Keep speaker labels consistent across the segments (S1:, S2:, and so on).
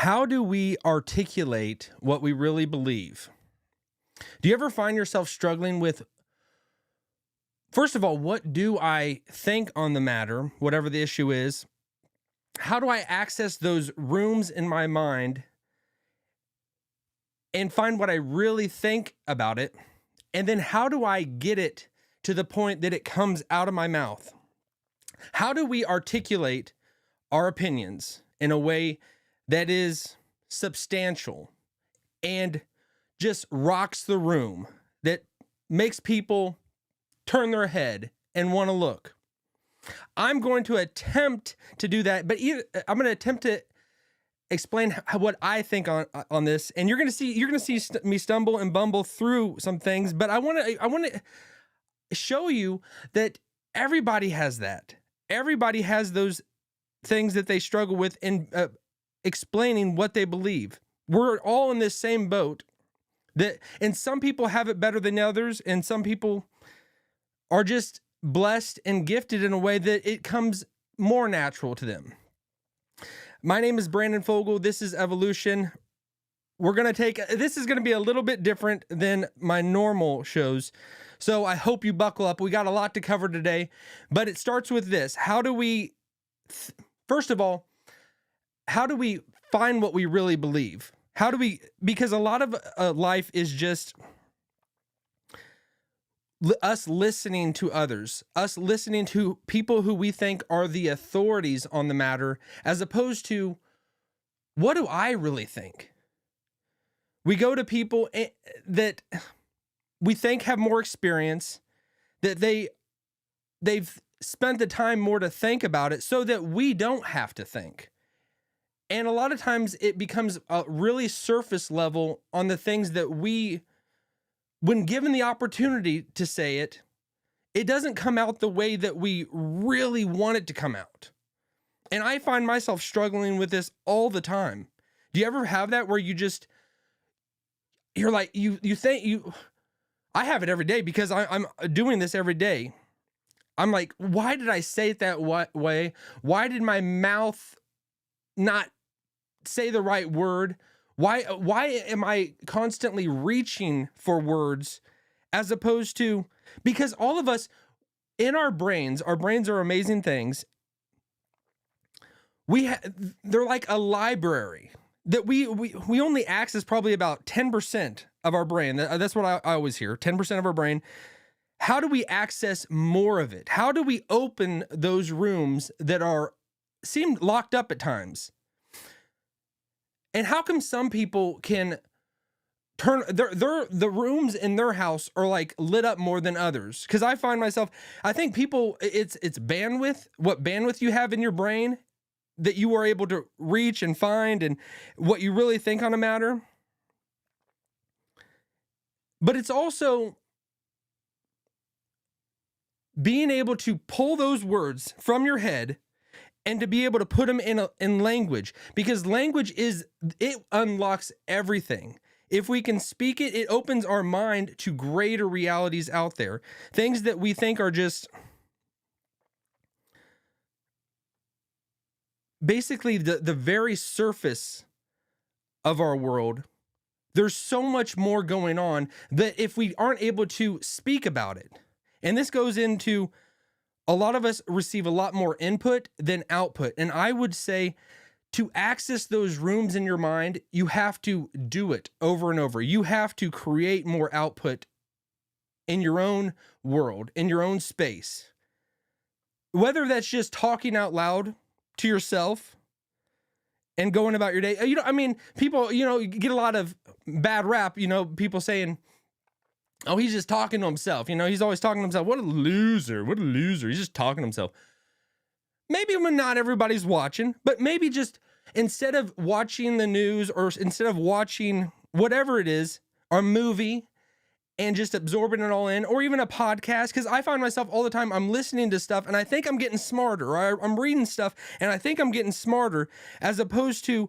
S1: How do we articulate what we really believe? Do you ever find yourself struggling with, first of all, what do I think on the matter, whatever the issue is? How do I access those rooms in my mind and find what I really think about it? And then how do I get it to the point that it comes out of my mouth? How do we articulate our opinions in a way that is substantial and just rocks the room, that makes people turn their head and want to look? I'm going to attempt to do that, but I'm going to attempt to explain what I think on this, and you're going to see me stumble and bumble through some things, but I want to show you that everybody has that. Everybody has those things that they struggle with in explaining what they believe. We're all in this same boat, and some people have it better than others, and some people are just blessed and gifted in a way that it comes more natural to them. My name is Brandon Fogel. This is Evolution. This is going to be a little bit different than my normal shows, so I hope you buckle up. We got a lot to cover today, but it starts with this. First of all, how do we find what we really believe? Because a lot of life is just us listening to others, us listening to people who we think are the authorities on the matter, as opposed to, what do I really think? We go to people that we think have more experience, that they've spent the time more to think about it so that we don't have to think. And a lot of times it becomes a really surface level on the things that when given the opportunity to say it, it doesn't come out the way that we really want it to come out. And I find myself struggling with this all the time. Do you ever have that where you're like, I have it every day because I'm doing this every day. I'm like, why did I say it that way? Why did my mouth not say the right word? Why am I constantly reaching for words as opposed to, because all of us in our brains are amazing things. They're like a library that we only access probably about 10% of our brain. That's what I always hear, 10% of our brain. How do we access more of it? How do we open those rooms that seem locked up at times? And how come some people can turn the rooms in their house are like lit up more than others? Because I find myself, I think people, it's bandwidth, what bandwidth you have in your brain that you are able to reach and find, and what you really think on a matter. But it's also being able to pull those words from your head and to be able to put them in language, because language it unlocks everything. If we can speak it, it opens our mind to greater realities out there. Things that we think are just basically the very surface of our world. There's so much more going on that if we aren't able to speak about it, and this goes into, a lot of us receive a lot more input than output. And I would say, to access those rooms in your mind, you have to do it over and over. You have to create more output in your own world, in your own space. Whether that's just talking out loud to yourself and going about your day. People, get a lot of bad rap, people saying, oh, he's just talking to himself. He's always talking to himself. What a loser. What a loser. He's just talking to himself. Maybe when not everybody's watching, but maybe just instead of watching the news, or instead of watching whatever it is, a movie, and just absorbing it all in, or even a podcast, because I find myself all the time, I'm listening to stuff and I think I'm getting smarter, or I'm reading stuff and I think I'm getting smarter, as opposed to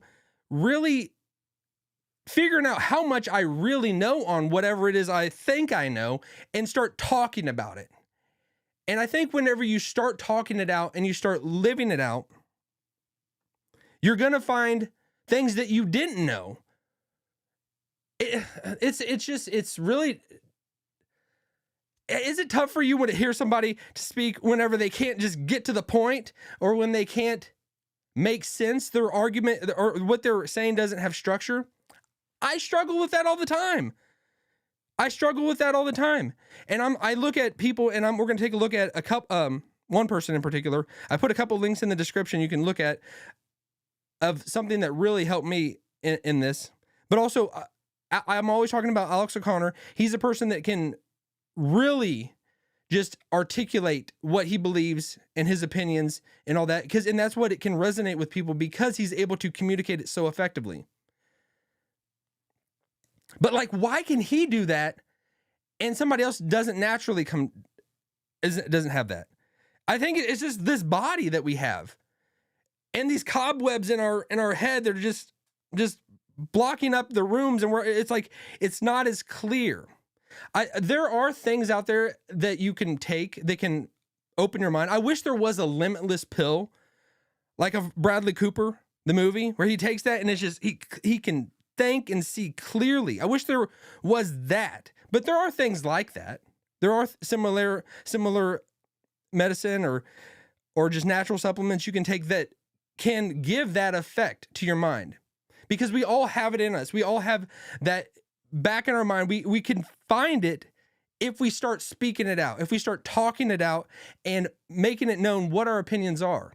S1: really figuring out how much I really know on whatever it is I think I know, and start talking about it. And I think whenever you start talking it out and you start living it out, you're going to find things that you didn't know. It's really, is it tough for you when to hear somebody to speak whenever they can't just get to the point, or when they can't make sense, their argument or what they're saying doesn't have structure? I struggle with that all the time. And I look at people, and we're going to take a look at a couple, one person in particular. I put a couple links in the description you can look at of something that really helped me in this. But also, I'm always talking about Alex O'Connor. He's a person that can really just articulate what he believes and his opinions and all that, and that's what it can resonate with people, because he's able to communicate it so effectively. But like, why can he do that and somebody else doesn't naturally doesn't have that? I think it's just this body that we have, and these cobwebs in our head that are just blocking up the rooms, and it's like, it's not as clear. There are things out there that you can take that can open your mind. I wish there was a limitless pill, like of Bradley Cooper, the movie, where he takes that and it's just, he can think and see clearly. I wish there was that, but there are things like that. There are similar medicine or just natural supplements you can take that can give that effect to your mind, because we all have it in us. We all have that back in our mind. We can find it if we start speaking it out, if we start talking it out and making it known what our opinions are.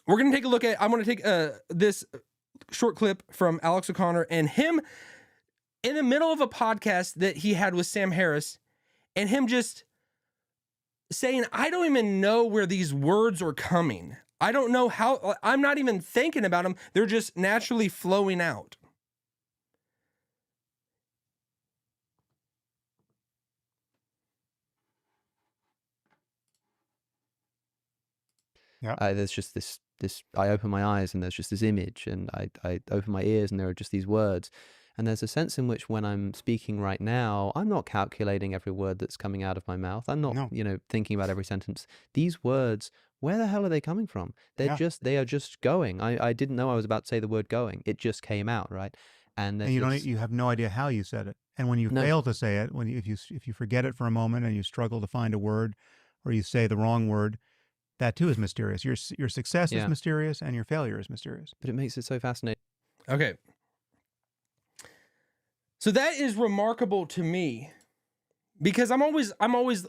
S1: We're going to take a look at, I'm going to take this short clip from Alex O'Connor, and him in the middle of a podcast that he had with Sam Harris, and him just saying, I don't even know where these words are coming. I don't know how, I'm not even thinking about them. They're just naturally flowing out.
S2: Yeah. There's just this, I open my eyes and there's just this image, and I open my ears and there are just these words. And there's a sense in which when I'm speaking right now, I'm not calculating every word that's coming out of my mouth. I'm not, thinking about every sentence. These words, where the hell are they coming from? They are just going. I didn't know I was about to say the word going. It just came out, right? And
S3: you have no idea how you said it. And when you fail to say it, if you forget it for a moment and you struggle to find a word, or you say the wrong word, that too is mysterious. Your success is mysterious, and your failure is mysterious.
S2: But it makes it so fascinating.
S1: Okay. So that is remarkable to me, because I'm always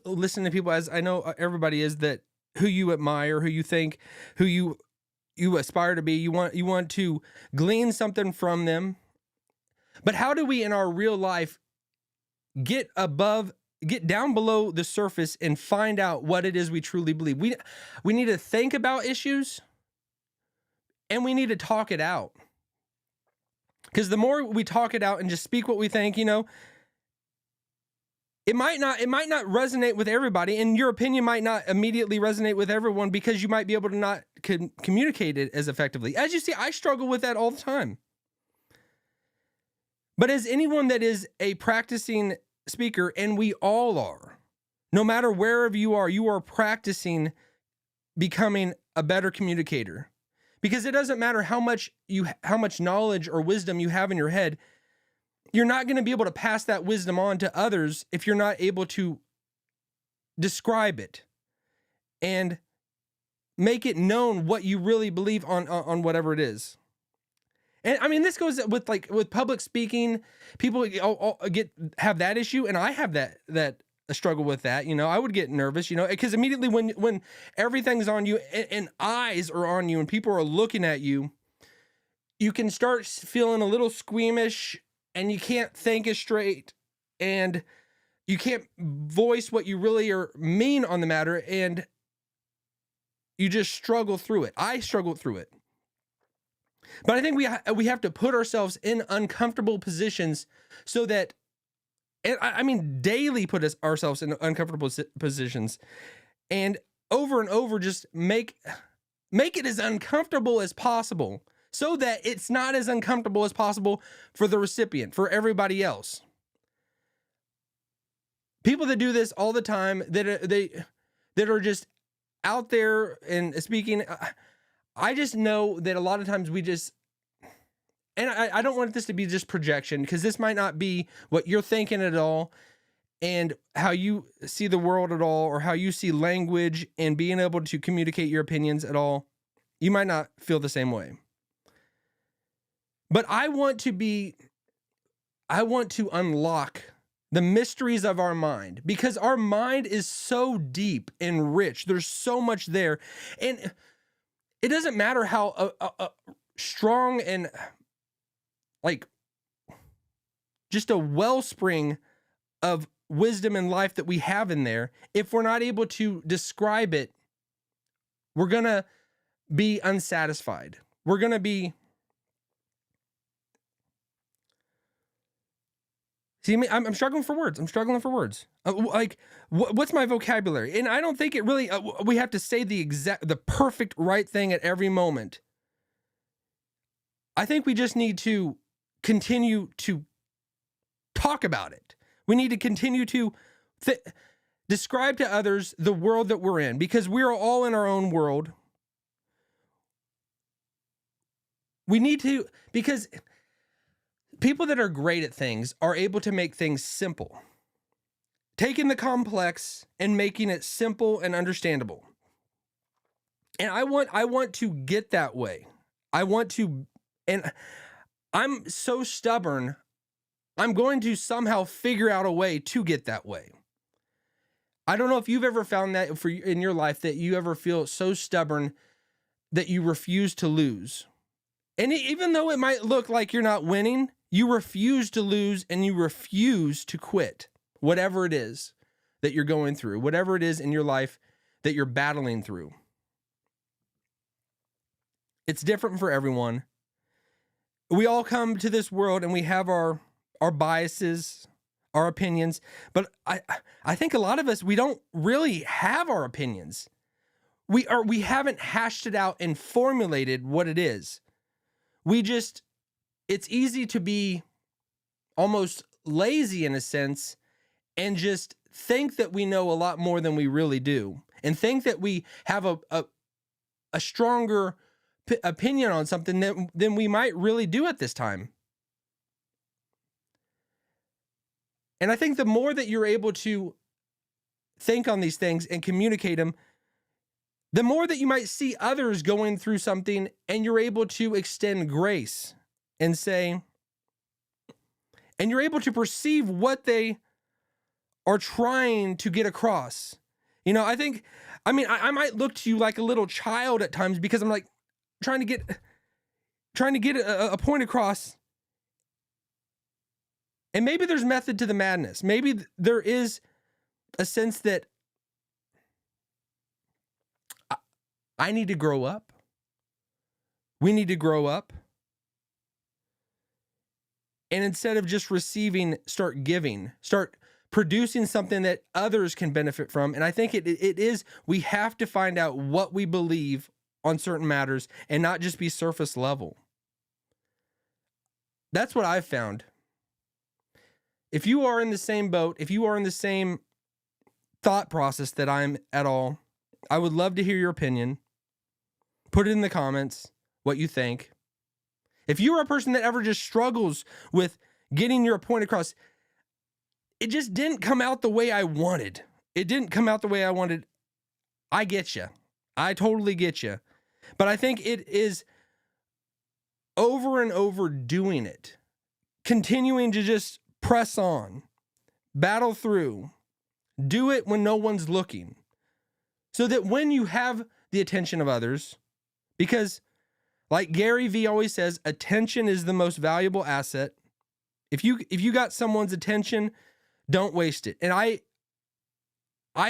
S1: listening to people, as I know everybody is, that who you admire, who you think, who you aspire to be. You want to glean something from them. But how do we in our real life get down below the surface and find out what it is we truly believe? We need to think about issues, and we need to talk it out. Because the more we talk it out and just speak what we think, it might not resonate with everybody, and your opinion might not immediately resonate with everyone, because you might be able to not communicate it as effectively. As you see, I struggle with that all the time. But as anyone that is a practicing speaker, and we all are, no matter wherever you are practicing becoming a better communicator. Because it doesn't matter how much knowledge or wisdom you have in your head, you're not going to be able to pass that wisdom on to others if you're not able to describe it and make it known what you really believe on whatever it is. And I mean, this goes with public speaking. People have that issue, and I have that struggle with that. I would get nervous, because immediately when everything's on you and eyes are on you and people are looking at you, you can start feeling a little squeamish, and you can't think as straight, and you can't voice what you really mean on the matter, and you just struggle through it. I struggled through it. But I think we have to put ourselves in uncomfortable positions, so that, and I mean daily put ourselves in uncomfortable positions, and over just make it as uncomfortable as possible, so that it's not as uncomfortable as possible for the recipient, for everybody else. People that do this all the time, that are just out there and speaking, I just know that a lot of times we just and I don't want this to be just projection, because this might not be what you're thinking at all, and how you see the world at all, or how you see language and being able to communicate your opinions at all. You might not feel the same way. But I want to unlock the mysteries of our mind, because our mind is so deep and rich. There's so much there. And it doesn't matter how strong and like just a wellspring of wisdom and life that we have in there. If we're not able to describe it, we're going to be unsatisfied. We're going to be... See, I'm struggling for words. What's my vocabulary? And I don't think it really, we have to say the perfect right thing at every moment. I think we just need to continue to talk about it. We need to continue to describe to others the world that we're in, because we are all in our own world. We need to, because people that are great at things are able to make things simple, taking the complex and making it simple and understandable. And I want to get that way. And I'm so stubborn. I'm going to somehow figure out a way to get that way. I don't know if you've ever found that in your life, that you ever feel so stubborn that you refuse to lose. And even though it might look like you're not winning, you refuse to lose, and you refuse to quit, whatever it is that you're going through, whatever it is in your life that you're battling through. It's different for everyone. We all come to this world and we have our biases, our opinions, but I think a lot of us, we don't really have our opinions. We haven't hashed it out and formulated what it is. It's easy to be almost lazy in a sense and just think that we know a lot more than we really do, and think that we have a stronger opinion on something than we might really do at this time. And I think the more that you're able to think on these things and communicate them, the more that you might see others going through something, and you're able to extend grace and say, and you're able to perceive what they are trying to get across. You know, I might look to you like a little child at times, because I'm like trying to get a point across. And maybe there's method to the madness. Maybe there is a sense that I need to grow up. We need to grow up. And instead of just receiving, start giving, start producing something that others can benefit from. And I think it is, we have to find out what we believe on certain matters and not just be surface level. That's what I've found. If you are in the same boat, if you are in the same thought process that I'm at all, I would love to hear your opinion. Put it in the comments, what you think. If you're a person that ever just struggles with getting your point across, it just didn't come out the way I wanted. It didn't come out the way I wanted. I get you. I totally get you. But I think it is over and over doing it, continuing to just press on, battle through, do it when no one's looking, so that when you have the attention of others, because like Gary Vee always says, attention is the most valuable asset. If you got someone's attention, don't waste it. And I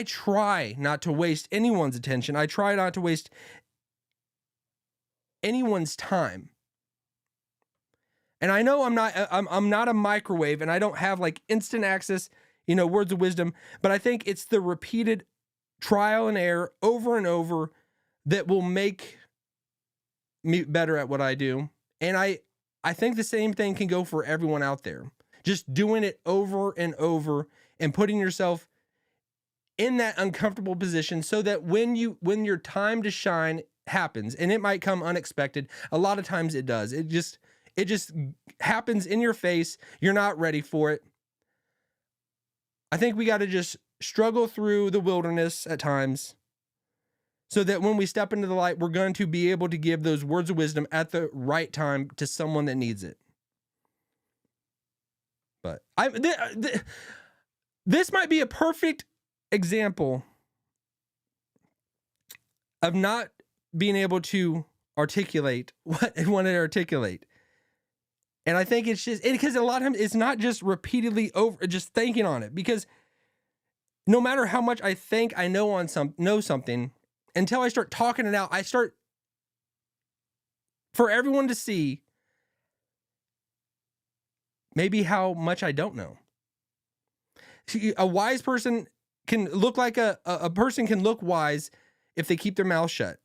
S1: try not to waste anyone's attention. I try not to waste anyone's time. And I know I'm not a microwave, and I don't have like instant access, words of wisdom, but I think it's the repeated trial and error over and over that will make me better at what I do. And I think the same thing can go for everyone out there. Just doing it over and over and putting yourself in that uncomfortable position, so that when your time to shine happens, and it might come unexpected, a lot of times it does. It just happens in your face. You're not ready for it. I think we got to just struggle through the wilderness at times so that when we step into the light, we're going to be able to give those words of wisdom at the right time to someone that needs it. But this might be a perfect example of not being able to articulate what I want to articulate. And I think it's just because a lot of times it's not just repeatedly over just thinking on it, because no matter how much I think I know something, until I start talking it out, I start for everyone to see maybe how much I don't know. A wise person can look like a person can look wise if they keep their mouth shut.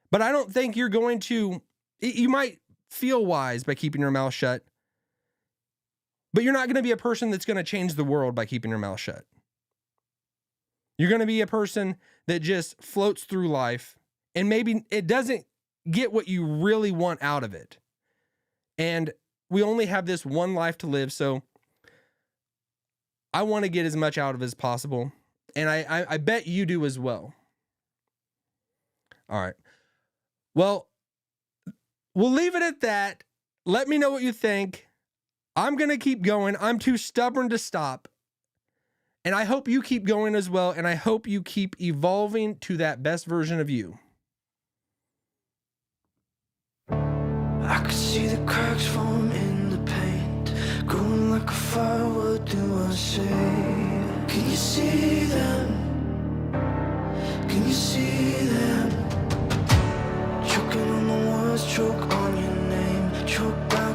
S1: But I don't think you're going to, you might feel wise by keeping your mouth shut, but you're not going to be a person that's going to change the world by keeping your mouth shut. You're going to be a person that just floats through life, and maybe it doesn't get what you really want out of it. And we only have this one life to live, so I want to get as much out of it as possible. And I bet you do as well. All right. Well, we'll leave it at that. Let me know what you think. I'm going to keep going. I'm too stubborn to stop. And I hope you keep going as well. And I hope you keep evolving to that best version of you.
S4: I could see the cracks form in the paint, growing like a fire. What do I say? Can you see them? Can you see them?